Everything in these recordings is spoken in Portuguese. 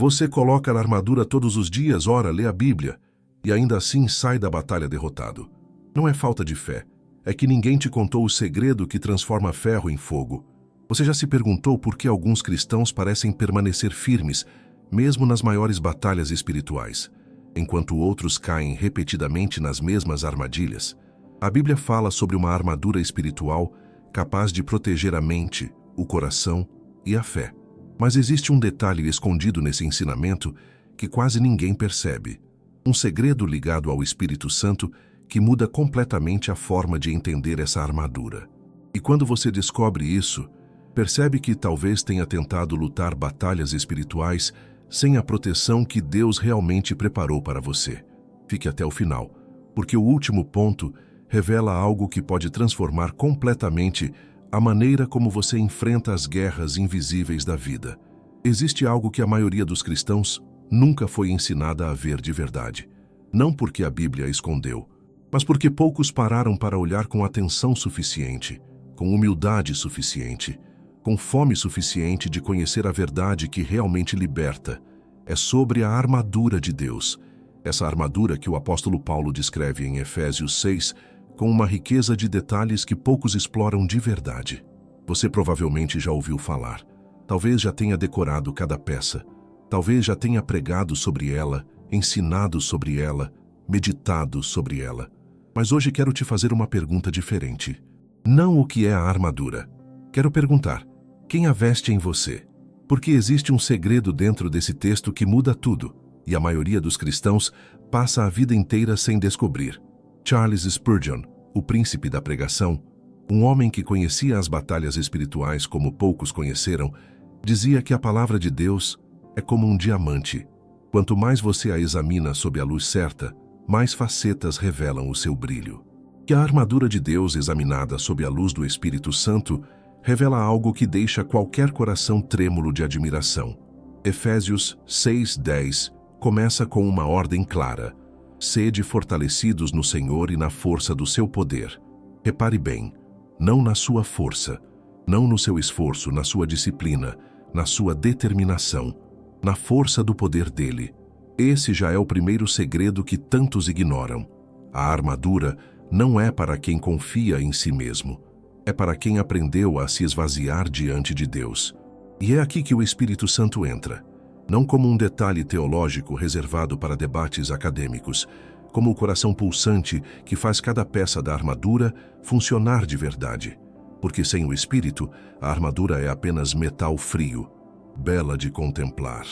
Você coloca a armadura todos os dias, ora, lê a Bíblia, e ainda assim sai da batalha derrotado. Não é falta de fé, é que ninguém te contou o segredo que transforma ferro em fogo. Você já se perguntou por que alguns cristãos parecem permanecer firmes, mesmo nas maiores batalhas espirituais, enquanto outros caem repetidamente nas mesmas armadilhas? A Bíblia fala sobre uma armadura espiritual capaz de proteger a mente, o coração e a fé. Mas existe um detalhe escondido nesse ensinamento que quase ninguém percebe. Um segredo ligado ao Espírito Santo que muda completamente a forma de entender essa armadura. E quando você descobre isso, percebe que talvez tenha tentado lutar batalhas espirituais sem a proteção que Deus realmente preparou para você. Fique até o final, porque o último ponto revela algo que pode transformar completamente a maneira como você enfrenta as guerras invisíveis da vida. Existe algo que a maioria dos cristãos nunca foi ensinada a ver de verdade. Não porque a Bíblia a escondeu, mas porque poucos pararam para olhar com atenção suficiente, com humildade suficiente, com fome suficiente de conhecer a verdade que realmente liberta. É sobre a armadura de Deus. Essa armadura que o apóstolo Paulo descreve em Efésios 6, com uma riqueza de detalhes que poucos exploram de verdade. Você provavelmente já ouviu falar. Talvez já tenha decorado cada peça. Talvez já tenha pregado sobre ela, ensinado sobre ela, meditado sobre ela. Mas hoje quero te fazer uma pergunta diferente. Não o que é a armadura. Quero perguntar, quem a veste em você? Porque existe um segredo dentro desse texto que muda tudo, e a maioria dos cristãos passa a vida inteira sem descobrir. Charles Spurgeon, o príncipe da pregação, um homem que conhecia as batalhas espirituais como poucos conheceram, dizia que a palavra de Deus é como um diamante. Quanto mais você a examina sob a luz certa, mais facetas revelam o seu brilho. Que a armadura de Deus examinada sob a luz do Espírito Santo revela algo que deixa qualquer coração trêmulo de admiração. Efésios 6:10 começa com uma ordem clara. Sede fortalecidos no Senhor e na força do seu poder. Repare bem, não na sua força, não no seu esforço, na sua disciplina, na sua determinação, na força do poder dele. Esse já é o primeiro segredo que tantos ignoram. A armadura não é para quem confia em si mesmo, é para quem aprendeu a se esvaziar diante de Deus. E é aqui que o Espírito Santo entra. Não como um detalhe teológico reservado para debates acadêmicos, como o coração pulsante que faz cada peça da armadura funcionar de verdade. Porque sem o Espírito, a armadura é apenas metal frio, bela de contemplar,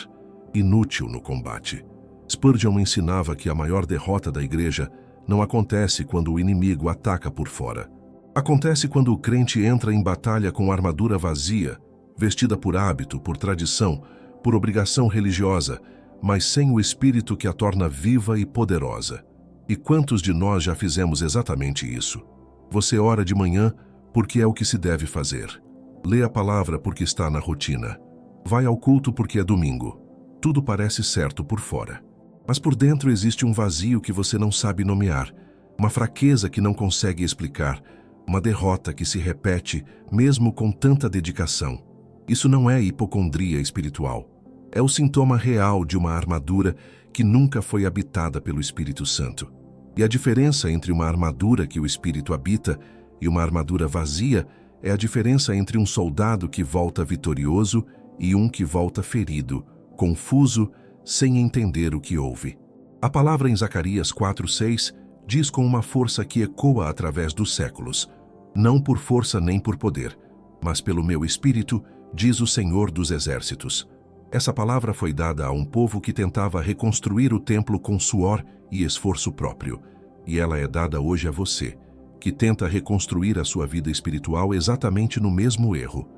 inútil no combate. Spurgeon ensinava que a maior derrota da igreja não acontece quando o inimigo ataca por fora. Acontece quando o crente entra em batalha com armadura vazia, vestida por hábito, por tradição, por obrigação religiosa, mas sem o Espírito que a torna viva e poderosa. E quantos de nós já fizemos exatamente isso? Você ora de manhã porque é o que se deve fazer. Lê a palavra porque está na rotina. Vai ao culto porque é domingo. Tudo parece certo por fora. Mas por dentro existe um vazio que você não sabe nomear, uma fraqueza que não consegue explicar, uma derrota que se repete mesmo com tanta dedicação. Isso não é hipocondria espiritual. É o sintoma real de uma armadura que nunca foi habitada pelo Espírito Santo. E a diferença entre uma armadura que o Espírito habita e uma armadura vazia é a diferença entre um soldado que volta vitorioso e um que volta ferido, confuso, sem entender o que houve. A palavra em Zacarias 4:6 diz com uma força que ecoa através dos séculos: não por força nem por poder, mas pelo meu Espírito, diz o Senhor dos Exércitos. Essa palavra foi dada a um povo que tentava reconstruir o templo com suor e esforço próprio. E ela é dada hoje a você, que tenta reconstruir a sua vida espiritual exatamente no mesmo erro.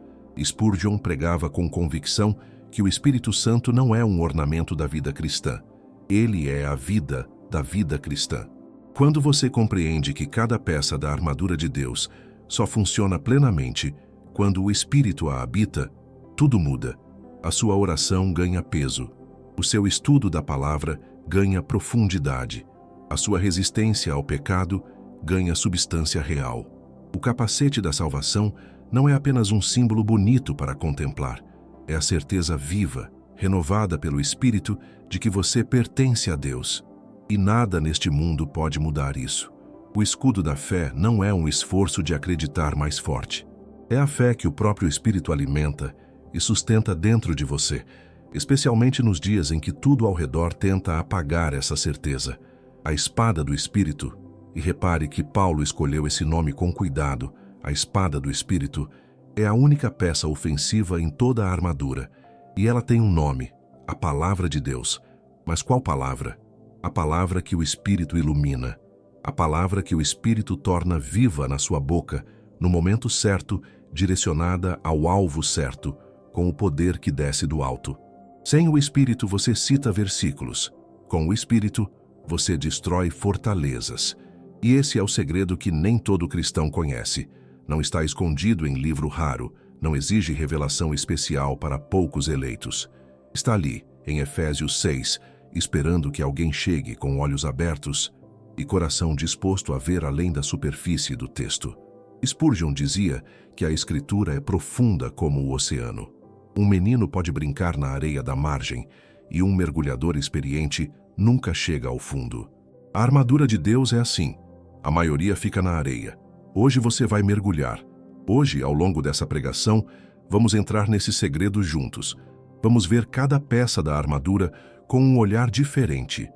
Spurgeon pregava com convicção que o Espírito Santo não é um ornamento da vida cristã. Ele é a vida da vida cristã. Quando você compreende que cada peça da armadura de Deus só funciona plenamente quando o Espírito a habita, tudo muda. A sua oração ganha peso. O seu estudo da palavra ganha profundidade. A sua resistência ao pecado ganha substância real. O capacete da salvação não é apenas um símbolo bonito para contemplar. É a certeza viva, renovada pelo Espírito de que você pertence a Deus. E nada neste mundo pode mudar isso. O escudo da fé não é um esforço de acreditar mais forte. É a fé que o próprio Espírito alimenta e sustenta dentro de você, especialmente nos dias em que tudo ao redor tenta apagar essa certeza. A espada do Espírito, e repare que Paulo escolheu esse nome com cuidado, a espada do Espírito, é a única peça ofensiva em toda a armadura, e ela tem um nome, a Palavra de Deus. Mas qual palavra? A palavra que o Espírito ilumina, a palavra que o Espírito torna viva na sua boca, no momento certo, direcionada ao alvo certo, com o poder que desce do alto. Sem o Espírito você cita versículos. Com o Espírito, você destrói fortalezas. E esse é o segredo que nem todo cristão conhece. Não está escondido em livro raro, não exige revelação especial para poucos eleitos. Está ali, em Efésios 6, esperando que alguém chegue com olhos abertos e coração disposto a ver além da superfície do texto. Spurgeon dizia que a Escritura é profunda como o oceano. Um menino pode brincar na areia da margem e um mergulhador experiente nunca chega ao fundo. A armadura de Deus é assim. A maioria fica na areia. Hoje você vai mergulhar. Hoje, ao longo dessa pregação, vamos entrar nesse segredo juntos. Vamos ver cada peça da armadura com um olhar diferente.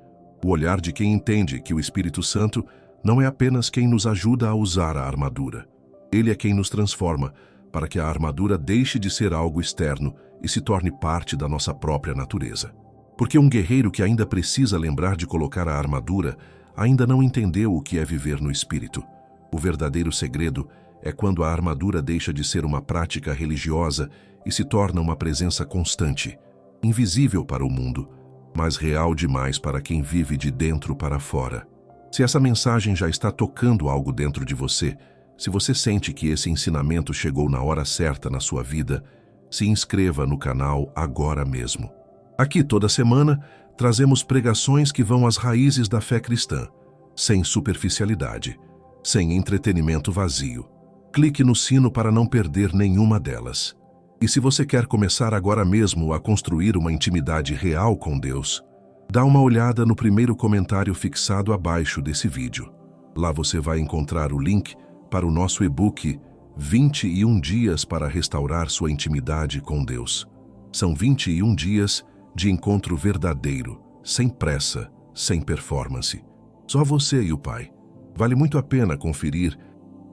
O olhar de quem entende que o Espírito Santo não é apenas quem nos ajuda a usar a armadura. Ele é quem nos transforma, para que a armadura deixe de ser algo externo e se torne parte da nossa própria natureza. Porque um guerreiro que ainda precisa lembrar de colocar a armadura ainda não entendeu o que é viver no Espírito. O verdadeiro segredo é quando a armadura deixa de ser uma prática religiosa e se torna uma presença constante, invisível para o mundo, mas real demais para quem vive de dentro para fora. Se essa mensagem já está tocando algo dentro de você, se você sente que esse ensinamento chegou na hora certa na sua vida, se inscreva no canal agora mesmo. Aqui toda semana trazemos pregações que vão às raízes da fé cristã, sem superficialidade, sem entretenimento vazio. Clique no sino para não perder nenhuma delas. E se você quer começar agora mesmo a construir uma intimidade real com Deus, dá uma olhada no primeiro comentário fixado abaixo desse vídeo. Lá você vai encontrar o link para o nosso e-book 21 dias para restaurar sua intimidade com Deus. São 21 dias de encontro verdadeiro, sem pressa, sem performance. Só você e o Pai. Vale muito a pena conferir.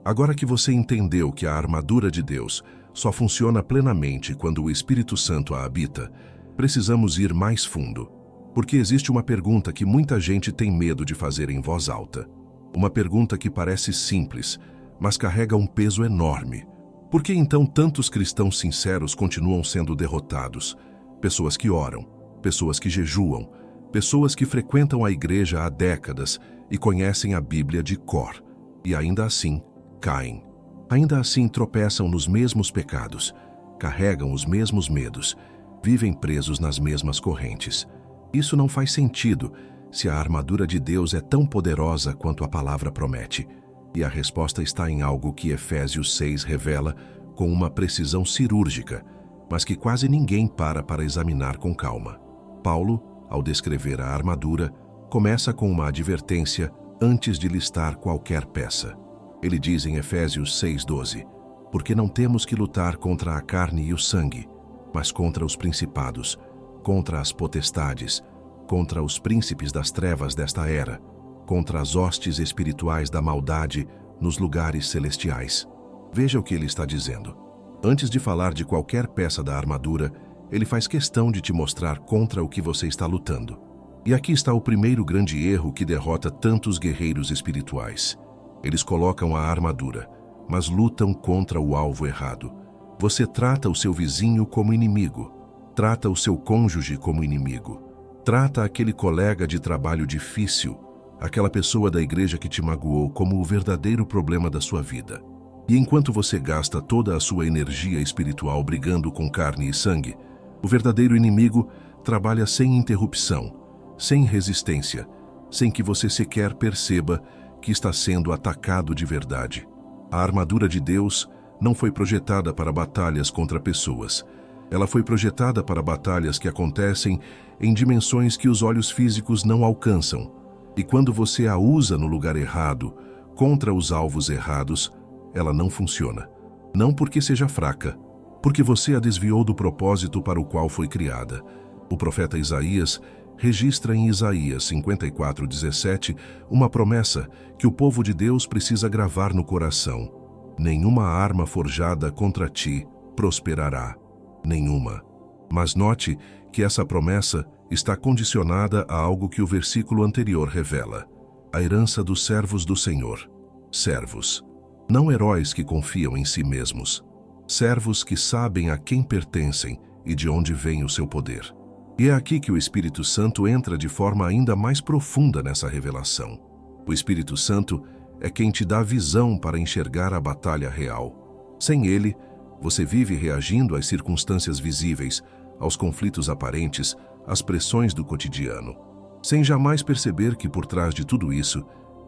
Agora que você entendeu que a armadura de Deus só funciona plenamente quando o Espírito Santo a habita, precisamos ir mais fundo. Porque existe uma pergunta que muita gente tem medo de fazer em voz alta. Uma pergunta que parece simples, mas carrega um peso enorme. Por que então tantos cristãos sinceros continuam sendo derrotados? Pessoas que oram, pessoas que jejuam, pessoas que frequentam a igreja há décadas e conhecem a Bíblia de cor, e ainda assim caem. Ainda assim tropeçam nos mesmos pecados, carregam os mesmos medos, vivem presos nas mesmas correntes. Isso não faz sentido se a armadura de Deus é tão poderosa quanto a palavra promete. E a resposta está em algo que Efésios 6 revela com uma precisão cirúrgica, mas que quase ninguém para examinar com calma. Paulo, ao descrever a armadura, começa com uma advertência antes de listar qualquer peça. Ele diz em Efésios 6:12, porque não temos que lutar contra a carne e o sangue, mas contra os principados, contra as potestades, contra os príncipes das trevas desta era, contra as hostes espirituais da maldade nos lugares celestiais. Veja o que ele está dizendo. Antes de falar de qualquer peça da armadura, ele faz questão de te mostrar contra o que você está lutando. E aqui está o primeiro grande erro que derrota tantos guerreiros espirituais. Eles colocam a armadura, mas lutam contra o alvo errado. Você trata o seu vizinho como inimigo, trata o seu cônjuge como inimigo, trata aquele colega de trabalho difícil, aquela pessoa da igreja que te magoou como o verdadeiro problema da sua vida. E enquanto você gasta toda a sua energia espiritual brigando com carne e sangue, o verdadeiro inimigo trabalha sem interrupção, sem resistência, sem que você sequer perceba que está sendo atacado de verdade. A armadura de Deus não foi projetada para batalhas contra pessoas, Ela foi projetada para batalhas que acontecem em dimensões que os olhos físicos não alcançam. E quando você a usa no lugar errado, contra os alvos errados, ela não funciona. Não porque seja fraca, porque você a desviou do propósito para o qual foi criada. O profeta Isaías registra em Isaías 54:17 uma promessa que o povo de Deus precisa gravar no coração. Nenhuma arma forjada contra ti prosperará. Nenhuma. Mas note que essa promessa está condicionada a algo que o versículo anterior revela: a herança dos servos do Senhor. Servos. Não heróis que confiam em si mesmos. Servos que sabem a quem pertencem e de onde vem o seu poder. E é aqui que o Espírito Santo entra de forma ainda mais profunda nessa revelação. O Espírito Santo é quem te dá visão para enxergar a batalha real. Sem ele, você vive reagindo às circunstâncias visíveis, aos conflitos aparentes, às pressões do cotidiano, sem jamais perceber que por trás de tudo isso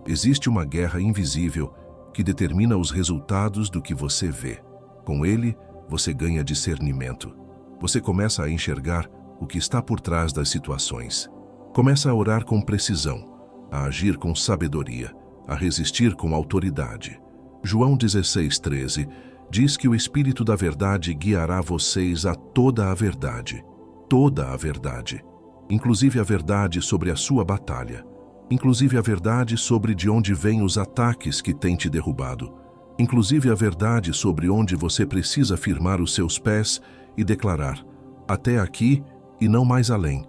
existe uma guerra invisível que determina os resultados do que você vê. Com ele, você ganha discernimento. Você começa a enxergar o que está por trás das situações. Começa a orar com precisão, a agir com sabedoria, a resistir com autoridade. João 16:13 diz que o Espírito da Verdade guiará vocês a toda a verdade. Toda a verdade. Inclusive a verdade sobre a sua batalha. Inclusive a verdade sobre de onde vêm os ataques que têm te derrubado. Inclusive a verdade sobre onde você precisa firmar os seus pés e declarar: até aqui e não mais além.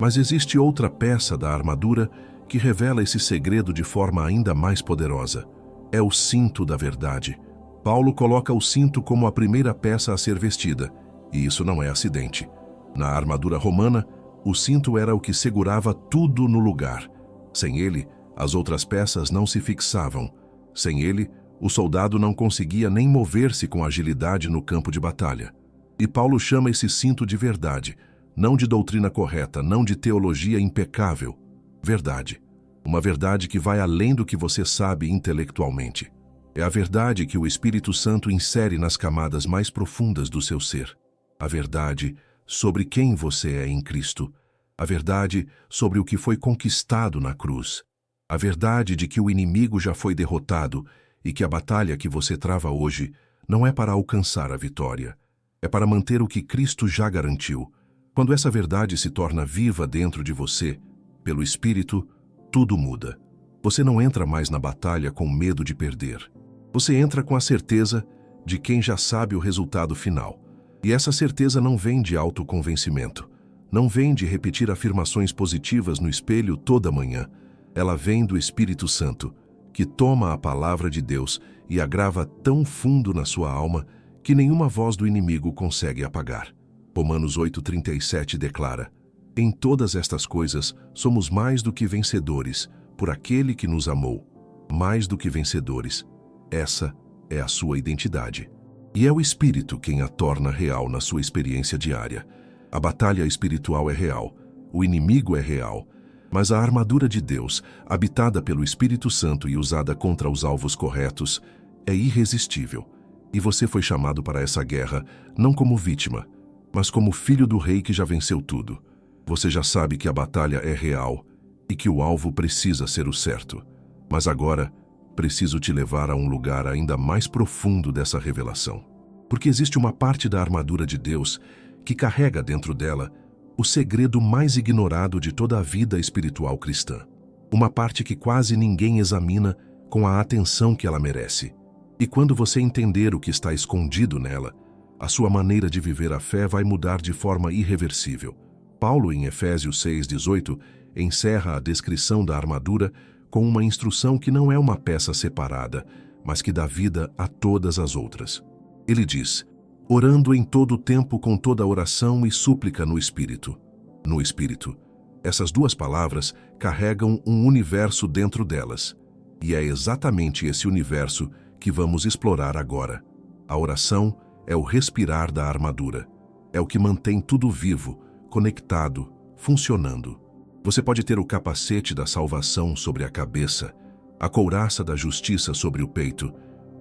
Mas existe outra peça da armadura que revela esse segredo de forma ainda mais poderosa. É o cinto da verdade. Paulo coloca o cinto como a primeira peça a ser vestida, e isso não é acidente. Na armadura romana, o cinto era o que segurava tudo no lugar. Sem ele, as outras peças não se fixavam. Sem ele, o soldado não conseguia nem mover-se com agilidade no campo de batalha. E Paulo chama esse cinto de verdade, não de doutrina correta, não de teologia impecável. Verdade. Uma verdade que vai além do que você sabe intelectualmente. É a verdade que o Espírito Santo insere nas camadas mais profundas do seu ser. A verdade sobre quem você é em Cristo. A verdade sobre o que foi conquistado na cruz. A verdade de que o inimigo já foi derrotado e que a batalha que você trava hoje não é para alcançar a vitória. É para manter o que Cristo já garantiu. Quando essa verdade se torna viva dentro de você, pelo Espírito, tudo muda. Você não entra mais na batalha com medo de perder. Você entra com a certeza de quem já sabe o resultado final. E essa certeza não vem de autoconvencimento. Não vem de repetir afirmações positivas no espelho toda manhã. Ela vem do Espírito Santo, que toma a palavra de Deus e a grava tão fundo na sua alma que nenhuma voz do inimigo consegue apagar. Romanos 8:37 declara: em todas estas coisas somos mais do que vencedores, por aquele que nos amou. Mais do que vencedores. Essa é a sua identidade. E é o Espírito quem a torna real na sua experiência diária. A batalha espiritual é real, o inimigo é real, mas a armadura de Deus, habitada pelo Espírito Santo e usada contra os alvos corretos, é irresistível. E você foi chamado para essa guerra não como vítima, mas como filho do rei que já venceu tudo. Você já sabe que a batalha é real e que o alvo precisa ser o certo. Mas agora, preciso te levar a um lugar ainda mais profundo dessa revelação. Porque existe uma parte da armadura de Deus que carrega dentro dela o segredo mais ignorado de toda a vida espiritual cristã. Uma parte que quase ninguém examina com a atenção que ela merece. E quando você entender o que está escondido nela, a sua maneira de viver a fé vai mudar de forma irreversível. Paulo, em Efésios 6:18, encerra a descrição da armadura com uma instrução que não é uma peça separada, mas que dá vida a todas as outras. Ele diz: orando em todo o tempo com toda oração e súplica no Espírito. No Espírito. Essas duas palavras carregam um universo dentro delas. E é exatamente esse universo que vamos explorar agora. A oração é o respirar da armadura. É o que mantém tudo vivo, conectado, funcionando. Você pode ter o capacete da salvação sobre a cabeça, a couraça da justiça sobre o peito,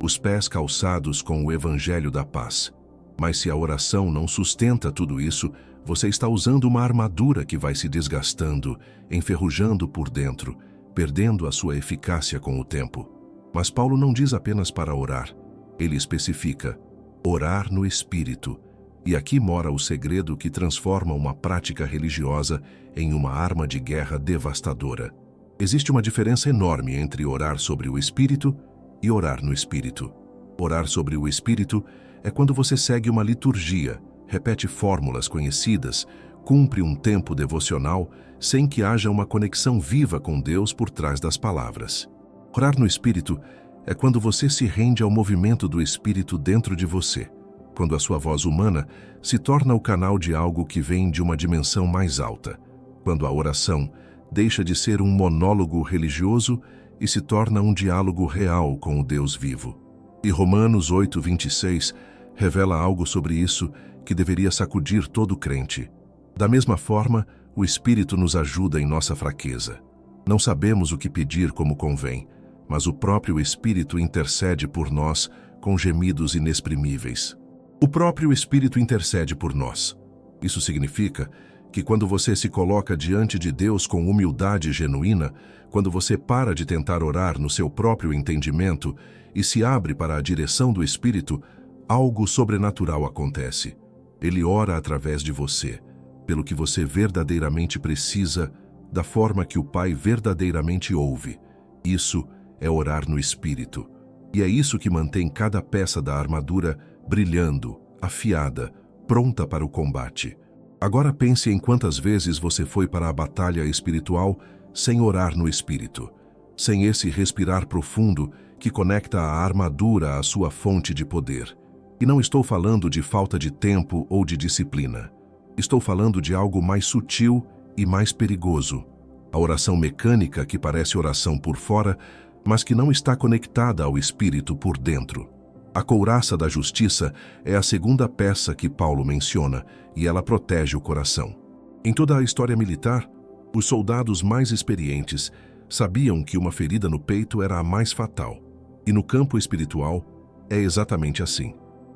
os pés calçados com o evangelho da paz. Mas se a oração não sustenta tudo isso, você está usando uma armadura que vai se desgastando, enferrujando por dentro, perdendo a sua eficácia com o tempo. Mas Paulo não diz apenas para orar. Ele especifica: orar no Espírito. E aqui mora o segredo que transforma uma prática religiosa em uma arma de guerra devastadora. Existe uma diferença enorme entre orar sobre o Espírito e orar no Espírito. Orar sobre o Espírito é quando você segue uma liturgia, repete fórmulas conhecidas, cumpre um tempo devocional sem que haja uma conexão viva com Deus por trás das palavras. Orar no Espírito é quando você se rende ao movimento do Espírito dentro de você, quando a sua voz humana se torna o canal de algo que vem de uma dimensão mais alta, quando a oração deixa de ser um monólogo religioso e se torna um diálogo real com o Deus vivo. E Romanos 8:26 revela algo sobre isso que deveria sacudir todo crente. Da mesma forma, o Espírito nos ajuda em nossa fraqueza. Não sabemos o que pedir como convém, mas o próprio Espírito intercede por nós com gemidos inexprimíveis. O próprio Espírito intercede por nós. Isso significa que quando você se coloca diante de Deus com humildade genuína, quando você para de tentar orar no seu próprio entendimento e se abre para a direção do Espírito, algo sobrenatural acontece. Ele ora através de você, pelo que você verdadeiramente precisa, da forma que o Pai verdadeiramente ouve. Isso é orar no Espírito. E é isso que mantém cada peça da armadura brilhando, afiada, pronta para o combate. Agora pense em quantas vezes você foi para a batalha espiritual sem orar no Espírito, sem esse respirar profundo que conecta a armadura à sua fonte de poder. E não estou falando de falta de tempo ou de disciplina. Estou falando de algo mais sutil e mais perigoso. A oração mecânica que parece oração por fora, mas que não está conectada ao Espírito por dentro. A couraça da justiça é a segunda peça que Paulo menciona, e ela protege o coração. Em toda a história militar, os soldados mais experientes sabiam que uma ferida no peito era a mais fatal. E no campo espiritual, é exatamente assim.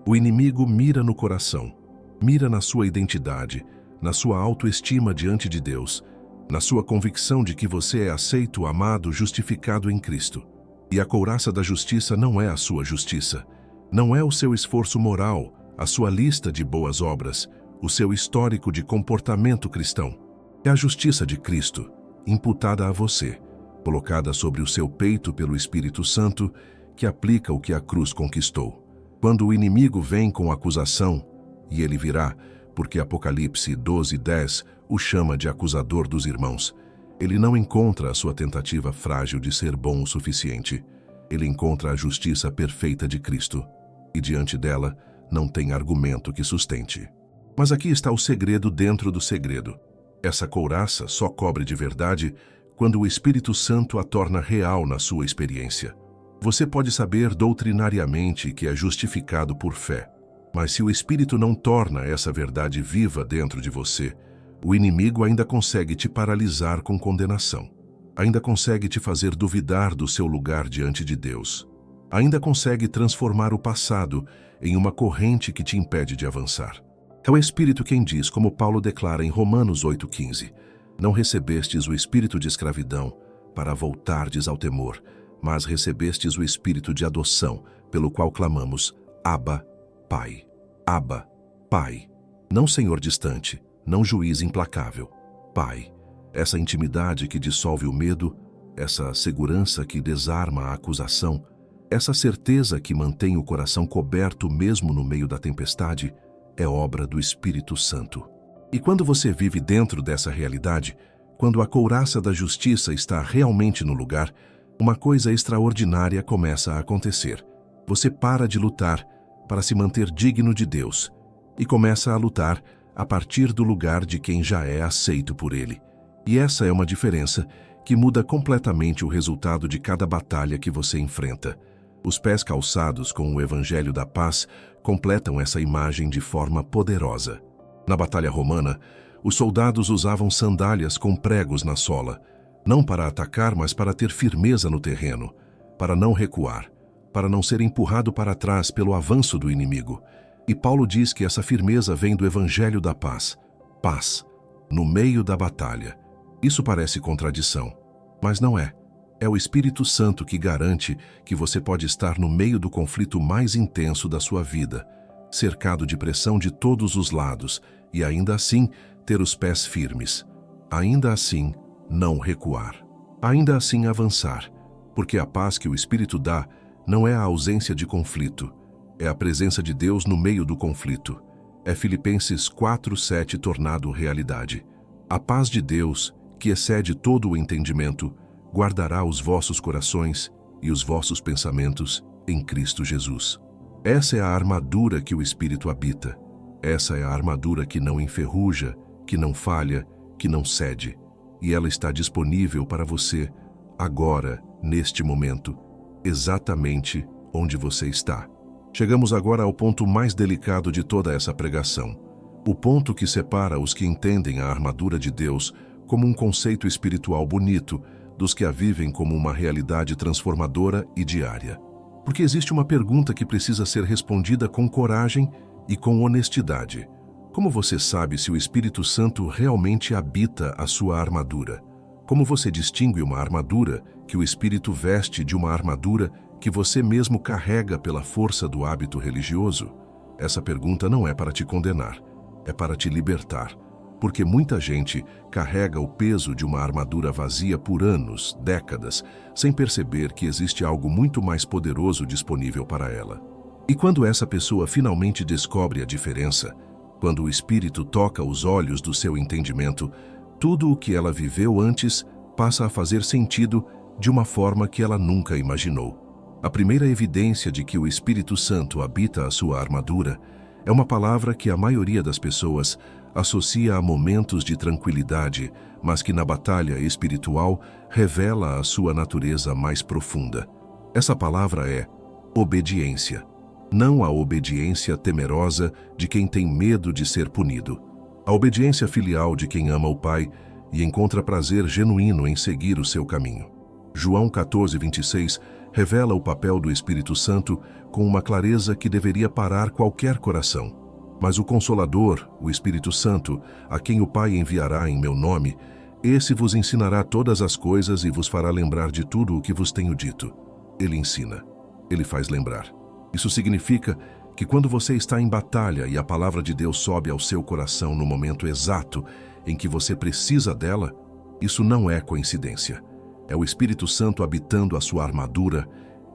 O inimigo mira no coração, mira na sua identidade, na sua autoestima diante de Deus, na sua convicção de que você é aceito, amado, justificado em Cristo. E a couraça da justiça não é a sua justiça, não é o seu esforço moral, a sua lista de boas obras, o seu histórico de comportamento cristão. É a justiça de Cristo, imputada a você, colocada sobre o seu peito pelo Espírito Santo, que aplica o que a cruz conquistou. Quando o inimigo vem com acusação, e ele virá, porque Apocalipse 12:10 o chama de acusador dos irmãos, ele não encontra a sua tentativa frágil de ser bom o suficiente. Ele encontra a justiça perfeita de Cristo, e diante dela não tem argumento que sustente. Mas aqui está o segredo dentro do segredo. Essa couraça só cobre de verdade quando o Espírito Santo a torna real na sua experiência. Você pode saber doutrinariamente que é justificado por fé, mas se o Espírito não torna essa verdade viva dentro de você, o inimigo ainda consegue te paralisar com condenação. Ainda consegue te fazer duvidar do seu lugar diante de Deus. Ainda consegue transformar o passado em uma corrente que te impede de avançar. É o Espírito quem diz, como Paulo declara em Romanos 8:15, não recebestes o espírito de escravidão para voltardes ao temor, mas recebestes o espírito de adoção, pelo qual clamamos, Abba, Pai. Abba, Pai. Não Senhor distante, não juiz implacável. Pai. Essa intimidade que dissolve o medo, essa segurança que desarma a acusação, essa certeza que mantém o coração coberto mesmo no meio da tempestade, é obra do Espírito Santo. E quando você vive dentro dessa realidade, quando a couraça da justiça está realmente no lugar, uma coisa extraordinária começa a acontecer. Você para de lutar para se manter digno de Deus e começa a lutar a partir do lugar de quem já é aceito por Ele. E essa é uma diferença que muda completamente o resultado de cada batalha que você enfrenta. Os pés calçados com o Evangelho da Paz completam essa imagem de forma poderosa. Na batalha romana, os soldados usavam sandálias com pregos na sola, não para atacar, mas para ter firmeza no terreno, para não recuar, para não ser empurrado para trás pelo avanço do inimigo. E Paulo diz que essa firmeza vem do Evangelho da paz. Paz, no meio da batalha. Isso parece contradição, mas não é. É o Espírito Santo que garante que você pode estar no meio do conflito mais intenso da sua vida, cercado de pressão de todos os lados, e ainda assim ter os pés firmes. Ainda assim, não recuar. Ainda assim avançar, porque a paz que o Espírito dá não é a ausência de conflito, é a presença de Deus no meio do conflito. É Filipenses 4:7 tornado realidade. A paz de Deus, que excede todo o entendimento, guardará os vossos corações e os vossos pensamentos em Cristo Jesus. Essa é a armadura que o Espírito habita. Essa é a armadura que não enferruja, que não falha, que não cede. E ela está disponível para você, agora, neste momento, exatamente onde você está. Chegamos agora ao ponto mais delicado de toda essa pregação. O ponto que separa os que entendem a armadura de Deus como um conceito espiritual bonito dos que a vivem como uma realidade transformadora e diária. Porque existe uma pergunta que precisa ser respondida com coragem e com honestidade. Como você sabe se o Espírito Santo realmente habita a sua armadura? Como você distingue uma armadura que o Espírito veste de uma armadura que você mesmo carrega pela força do hábito religioso? Essa pergunta não é para te condenar, é para te libertar. Porque muita gente carrega o peso de uma armadura vazia por anos, décadas, sem perceber que existe algo muito mais poderoso disponível para ela. E quando essa pessoa finalmente descobre a diferença, quando o Espírito toca os olhos do seu entendimento, tudo o que ela viveu antes passa a fazer sentido de uma forma que ela nunca imaginou. A primeira evidência de que o Espírito Santo habita a sua armadura é uma palavra que a maioria das pessoas associa a momentos de tranquilidade, mas que na batalha espiritual revela a sua natureza mais profunda. Essa palavra é obediência. Não a obediência temerosa de quem tem medo de ser punido. A obediência filial de quem ama o Pai e encontra prazer genuíno em seguir o seu caminho. João 14:26 revela o papel do Espírito Santo com uma clareza que deveria parar qualquer coração. Mas o Consolador, o Espírito Santo, a quem o Pai enviará em meu nome, esse vos ensinará todas as coisas e vos fará lembrar de tudo o que vos tenho dito. Ele ensina, ele faz lembrar. Isso significa que quando você está em batalha e a palavra de Deus sobe ao seu coração no momento exato em que você precisa dela, isso não é coincidência. É o Espírito Santo habitando a sua armadura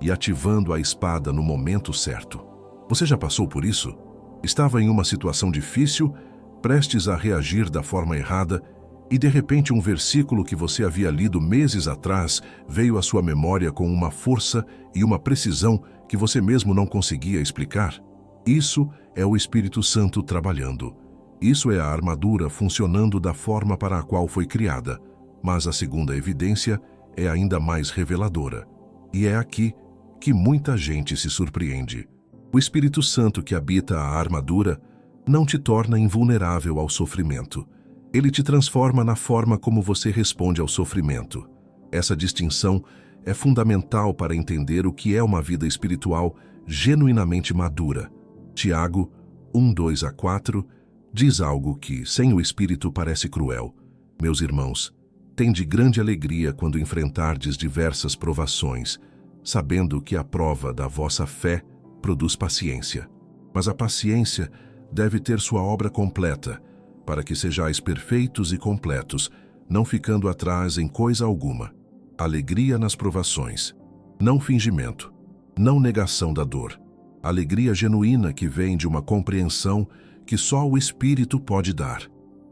e ativando a espada no momento certo. Você já passou por isso? Estava em uma situação difícil, prestes a reagir da forma errada, e de repente um versículo que você havia lido meses atrás veio à sua memória com uma força e uma precisão que você mesmo não conseguia explicar. Isso é o Espírito Santo trabalhando. Isso é a armadura funcionando da forma para a qual foi criada. Mas a segunda evidência é ainda mais reveladora. E é aqui que muita gente se surpreende. O Espírito Santo que habita a armadura não te torna invulnerável ao sofrimento. Ele te transforma na forma como você responde ao sofrimento. Essa distinção é fundamental para entender o que é uma vida espiritual genuinamente madura. Tiago 1:2-4 diz algo que, sem o Espírito, parece cruel. Meus irmãos, tende grande alegria quando enfrentardes diversas provações, sabendo que a prova da vossa fé produz paciência. Mas a paciência deve ter sua obra completa, para que sejais perfeitos e completos, não ficando atrás em coisa alguma. Alegria nas provações, não fingimento, não negação da dor. Alegria genuína que vem de uma compreensão que só o Espírito pode dar.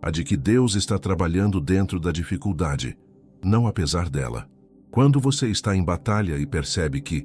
A de que Deus está trabalhando dentro da dificuldade, não apesar dela. Quando você está em batalha e percebe que,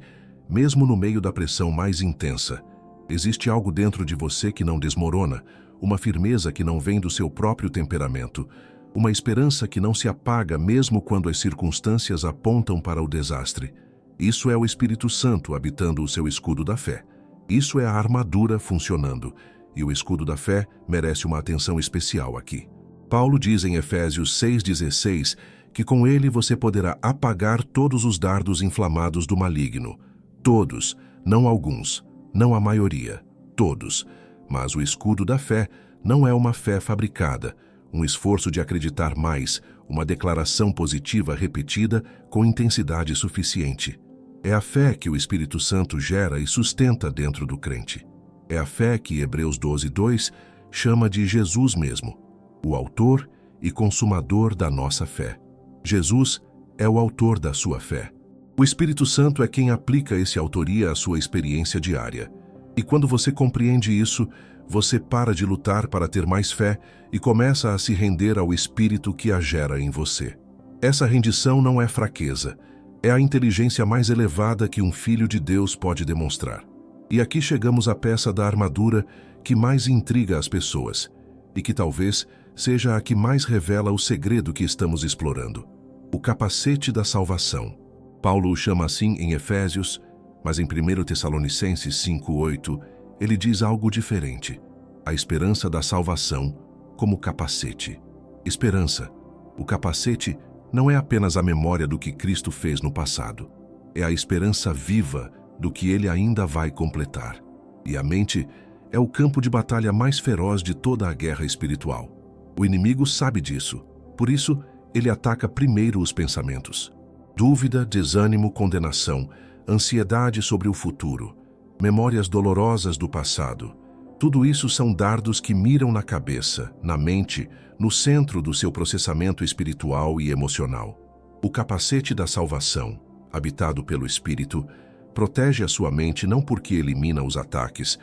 mesmo no meio da pressão mais intensa, existe algo dentro de você que não desmorona, uma firmeza que não vem do seu próprio temperamento, uma esperança que não se apaga mesmo quando as circunstâncias apontam para o desastre. Isso é o Espírito Santo habitando o seu escudo da fé. Isso é a armadura funcionando, e o escudo da fé merece uma atenção especial aqui. Paulo diz em Efésios 6:16 que com ele você poderá apagar todos os dardos inflamados do maligno. Todos, não alguns, não a maioria, todos, Mas o escudo da fé não é uma fé fabricada, um esforço de acreditar mais, uma declaração positiva repetida com intensidade suficiente. É a fé que o Espírito Santo gera e sustenta dentro do crente. É a fé que Hebreus 12:2 chama de Jesus mesmo, o autor e consumador da nossa fé. Jesus é o autor da sua fé. O Espírito Santo é quem aplica essa autoria à sua experiência diária. E quando você compreende isso, você para de lutar para ter mais fé e começa a se render ao Espírito que a gera em você. Essa rendição não é fraqueza, é a inteligência mais elevada que um filho de Deus pode demonstrar. E aqui chegamos à peça da armadura que mais intriga as pessoas e que talvez seja a que mais revela o segredo que estamos explorando: o capacete da salvação. Paulo o chama assim em Efésios, mas em 1 Tessalonicenses 5:8, ele diz algo diferente: a esperança da salvação como capacete. Esperança. O capacete não é apenas a memória do que Cristo fez no passado. É a esperança viva do que ele ainda vai completar. E a mente é o campo de batalha mais feroz de toda a guerra espiritual. O inimigo sabe disso. Por isso, ele ataca primeiro os pensamentos. Dúvida, desânimo, condenação, ansiedade sobre o futuro, memórias dolorosas do passado. Tudo isso são dardos que miram na cabeça, na mente, no centro do seu processamento espiritual e emocional. O capacete da salvação, habitado pelo Espírito, protege a sua mente não porque elimina os ataques,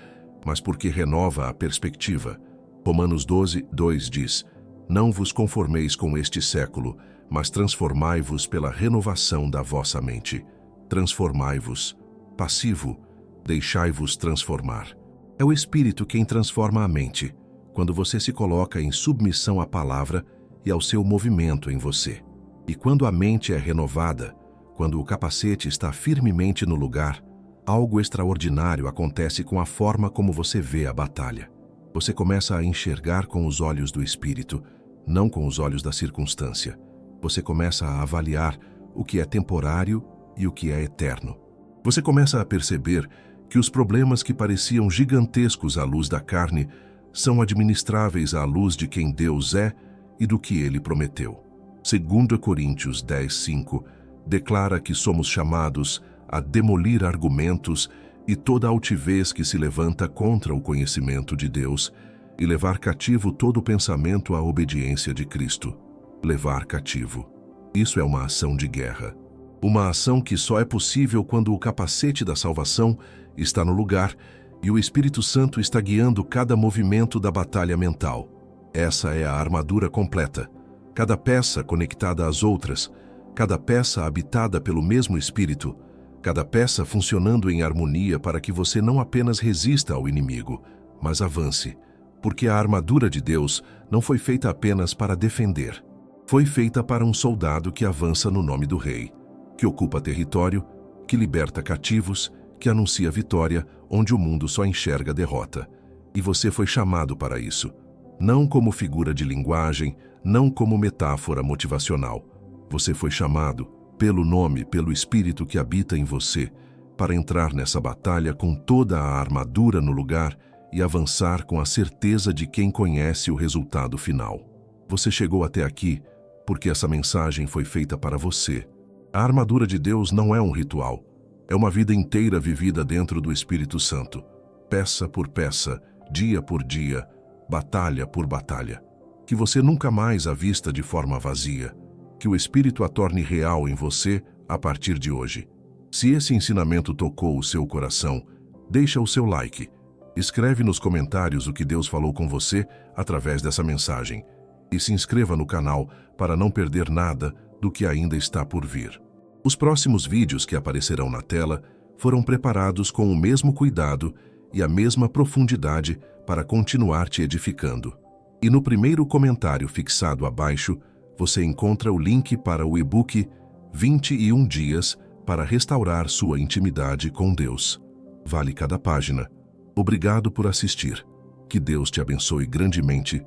mas porque renova a perspectiva. Romanos 12:2 diz: não vos conformeis com este século, mas transformai-vos pela renovação da vossa mente. Transformai-vos. Passivo, deixai-vos transformar. É o Espírito quem transforma a mente, quando você se coloca em submissão à palavra e ao seu movimento em você. E quando a mente é renovada, quando o capacete está firmemente no lugar, algo extraordinário acontece com a forma como você vê a batalha. Você começa a enxergar com os olhos do Espírito, não com os olhos da circunstância. Você começa a avaliar o que é temporário e o que é eterno. Você começa a perceber que os problemas que pareciam gigantescos à luz da carne são administráveis à luz de quem Deus é e do que Ele prometeu. 2 Coríntios 10:5 declara que somos chamados a demolir argumentos e toda altivez que se levanta contra o conhecimento de Deus e levar cativo todo pensamento à obediência de Cristo. Levar cativo. Isso é uma ação de guerra. Uma ação que só é possível quando o capacete da salvação está no lugar e o Espírito Santo está guiando cada movimento da batalha mental. Essa é a armadura completa. Cada peça conectada às outras, cada peça habitada pelo mesmo Espírito, cada peça funcionando em harmonia para que você não apenas resista ao inimigo, mas avance. Porque a armadura de Deus não foi feita apenas para defender. Foi feita para um soldado que avança no nome do Rei, que ocupa território, que liberta cativos, que anuncia vitória onde o mundo só enxerga derrota. E você foi chamado para isso. Não como figura de linguagem, não como metáfora motivacional. Você foi chamado, pelo nome, pelo Espírito que habita em você, para entrar nessa batalha com toda a armadura no lugar e avançar com a certeza de quem conhece o resultado final. Você chegou até aqui porque essa mensagem foi feita para você. A armadura de Deus não é um ritual, é uma vida inteira vivida dentro do Espírito Santo, peça por peça, dia por dia, batalha por batalha. Que você nunca mais a vista de forma vazia, que o Espírito a torne real em você a partir de hoje. Se esse ensinamento tocou o seu coração, deixa o seu like. Escreve nos comentários o que Deus falou com você através dessa mensagem e se inscreva no canal para não perder nada do que ainda está por vir. Os próximos vídeos que aparecerão na tela foram preparados com o mesmo cuidado e a mesma profundidade para continuar te edificando. E no primeiro comentário fixado abaixo, você encontra o link para o e-book 21 Dias para Restaurar Sua Intimidade com Deus. Vale cada página. Obrigado por assistir. Que Deus te abençoe grandemente